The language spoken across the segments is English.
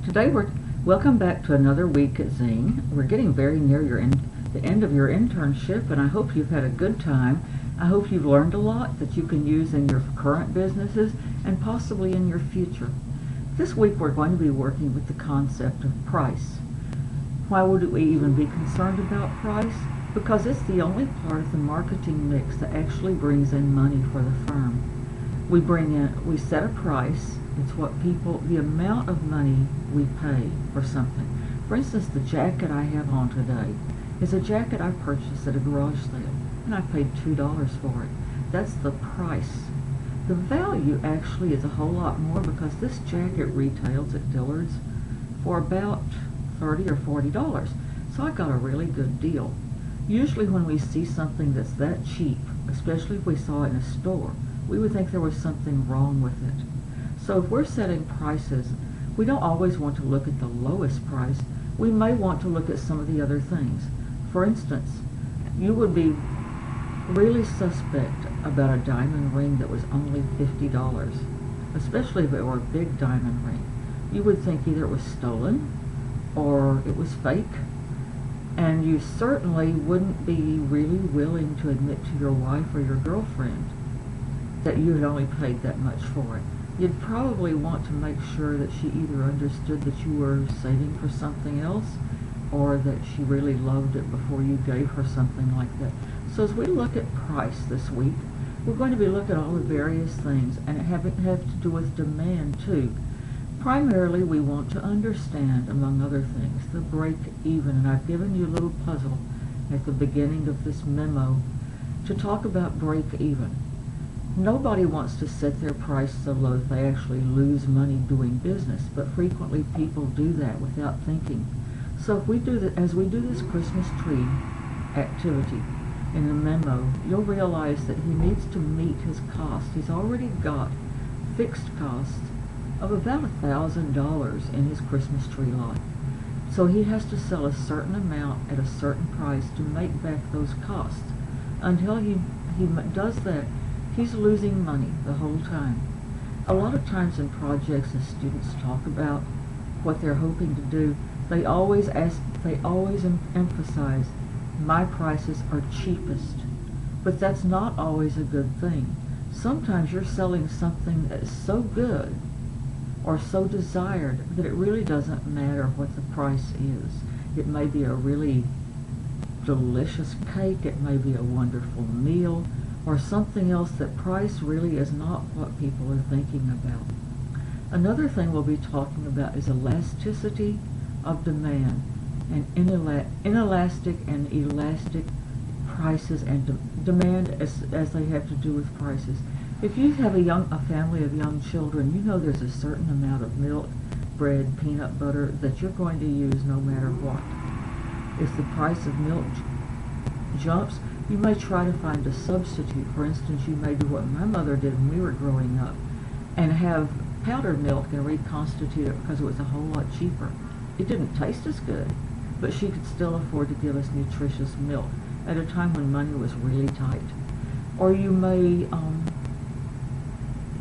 Today welcome back to another week at Zing. We're getting very near the end of your internship, and I hope you've had a good time. I hope you've learned a lot that you can use in your current businesses and possibly in your future. This week we're going to be working with the concept of price. Why would we even be concerned about price? Because it's the only part of the marketing mix that actually brings in money for the firm. We set a price. It's the amount of money we pay for something. For instance, the jacket I have on today is a jacket I purchased at a garage sale, and I paid $2 for it. That's the price. The value actually is a whole lot more because this jacket retails at Dillard's for about $30 or $40. So I got a really good deal. Usually when we see something that's that cheap, especially if we saw it in a store, we would think there was something wrong with it. So if we're setting prices, we don't always want to look at the lowest price. We may want to look at some of the other things. For instance, you would be really suspect about a diamond ring that was only $50, especially if it were a big diamond ring. You would think either it was stolen or it was fake, and you certainly wouldn't be really willing to admit to your wife or your girlfriend that you had only paid that much for it. You'd probably want to make sure that she either understood that you were saving for something else or that she really loved it before you gave her something like that. So as we look at price this week, we're going to be looking at all the various things, and it have to do with demand too. Primarily, we want to understand, among other things, the break even, and I've given you a little puzzle at the beginning of this memo to talk about break even. Nobody wants to set their price so low that they actually lose money doing business, but frequently people do that without thinking. So if we do that, as we do this Christmas tree activity in the memo, you'll realize that he needs to meet his cost. He's already got fixed costs of about $1,000 in his Christmas tree lot. So he has to sell a certain amount at a certain price to make back those costs. Until he does that, he's losing money the whole time. A lot of times in projects, as students talk about what they're hoping to do, they always emphasize, my prices are cheapest. But that's not always a good thing. Sometimes you're selling something that is so good or so desired that it really doesn't matter what the price is. It may be a really delicious cake, it may be a wonderful meal, or something else that price really is not what people are thinking about. Another thing we'll be talking about is elasticity of demand, and inelastic and elastic prices and demand as they have to do with prices. If you have a family of young children, you know there's a certain amount of milk, bread, peanut butter that you're going to use no matter what. If the price of milk jumps, you may try to find a substitute. For instance, you may do what my mother did when we were growing up and have powdered milk and reconstitute it because it was a whole lot cheaper. It didn't taste as good, but she could still afford to give us nutritious milk at a time when money was really tight. Or you may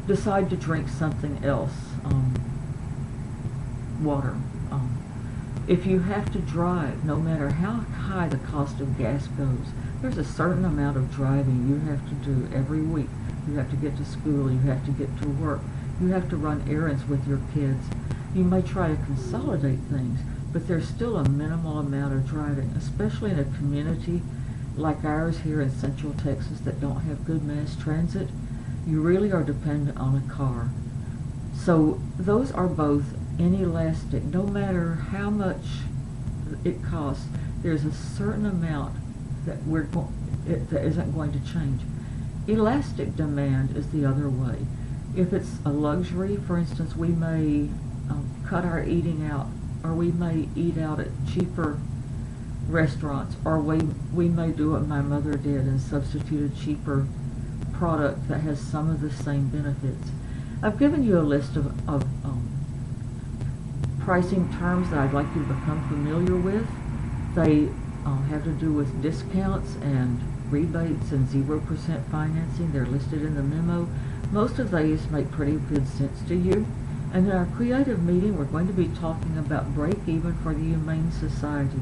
decide to drink something else, water. If you have to drive, no matter how high the cost of gas goes, there's a certain amount of driving you have to do every week. You have to get to school, you have to get to work, you have to run errands with your kids. You may try to consolidate things, but there's still a minimal amount of driving, especially in a community like ours here in Central Texas that don't have good mass transit. You really are dependent on a car. So those are both inelastic. No matter how much it costs, there's a certain amount that that isn't going to change. Elastic demand is the other way. If it's a luxury, for instance, we may cut our eating out, or we may eat out at cheaper restaurants, or we may do what my mother did and substitute a cheaper product that has some of the same benefits. I've given you a list of pricing terms that I'd like you to become familiar with. They have to do with discounts and rebates and 0% financing. They're listed in the memo. Most of these make pretty good sense to you. And in our creative meeting, we're going to be talking about break even for the Humane Society.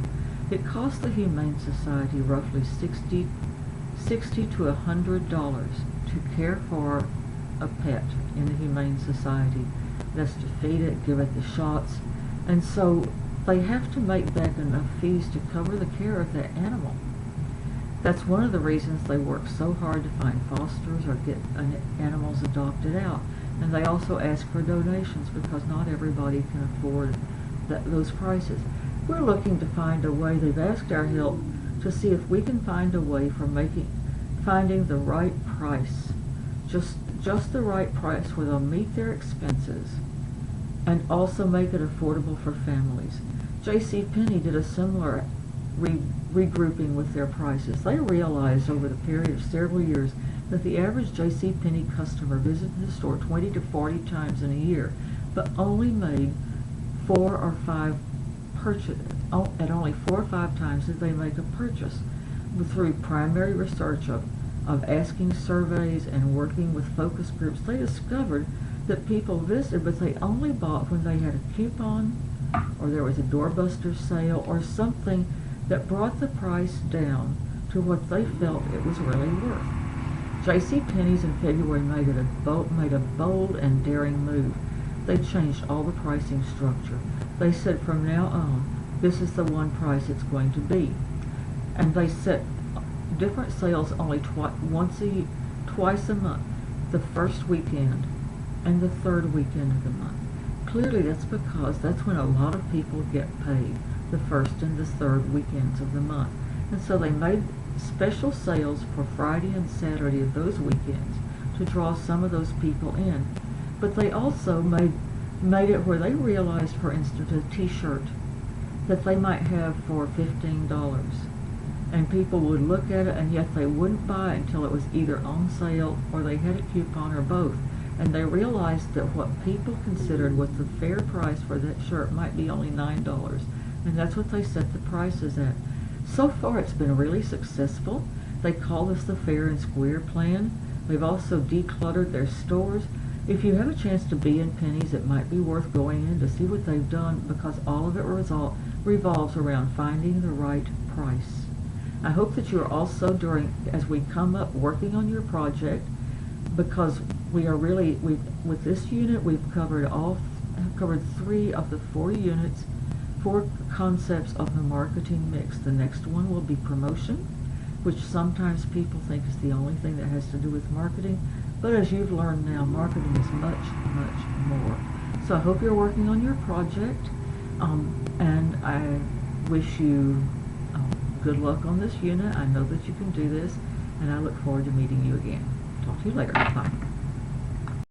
It costs the Humane Society roughly $60 to $100 to care for a pet in the Humane Society. That's to feed it, give it the shots, and so they have to make back enough fees to cover the care of that animal. That's one of the reasons they work so hard to find fosters or get animals adopted out. And they also ask for donations because not everybody can afford those prices. We're looking to find a way, they've asked our help to see if we can find a way for finding the right price. Just the right price where they'll meet their expenses and also make it affordable for families. JCPenney did a similar regrouping with their prices. They realized over the period of several years that the average JCPenney customer visited the store 20 to 40 times in a year, but only made 4 or 5 purchases. At only 4 or 5 times did they make a purchase. Through primary research of asking surveys and working with focus groups, they discovered that people visited, but they only bought when they had a coupon or there was a doorbuster sale or something that brought the price down to what they felt it was really worth. JCPenney's in February made a bold and daring move. They changed all the pricing structure. They said from now on, this is the one price it's going to be. And they set different sales only twice a month, the first weekend and the third weekend of the month. Clearly that's because that's when a lot of people get paid, the first and the third weekends of the month. And so they made special sales for Friday and Saturday of those weekends to draw some of those people in. But they also made it where they realized, for instance, a t-shirt that they might have for $15. And people would look at it and yet they wouldn't buy it until it was either on sale or they had a coupon or both. And they realized that what people considered was the fair price for that shirt might be only $9. And that's what they set the prices at. So far it's been really successful. They call this the Fair and Square plan. They've also decluttered their stores. If you have a chance to be in Penny's, it might be worth going in to see what they've done, because all of it revolves around finding the right price. I hope that you're also, as we come up working on your project, because with this unit we've covered 3 of the 4 units, 4 concepts of the marketing mix. The next one will be promotion, which sometimes people think is the only thing that has to do with marketing, but as you've learned now, marketing is much, much more. So I hope you're working on your project, and I wish you good luck on this unit. I know that you can do this, and I look forward to meeting you again. Talk to you later. Bye.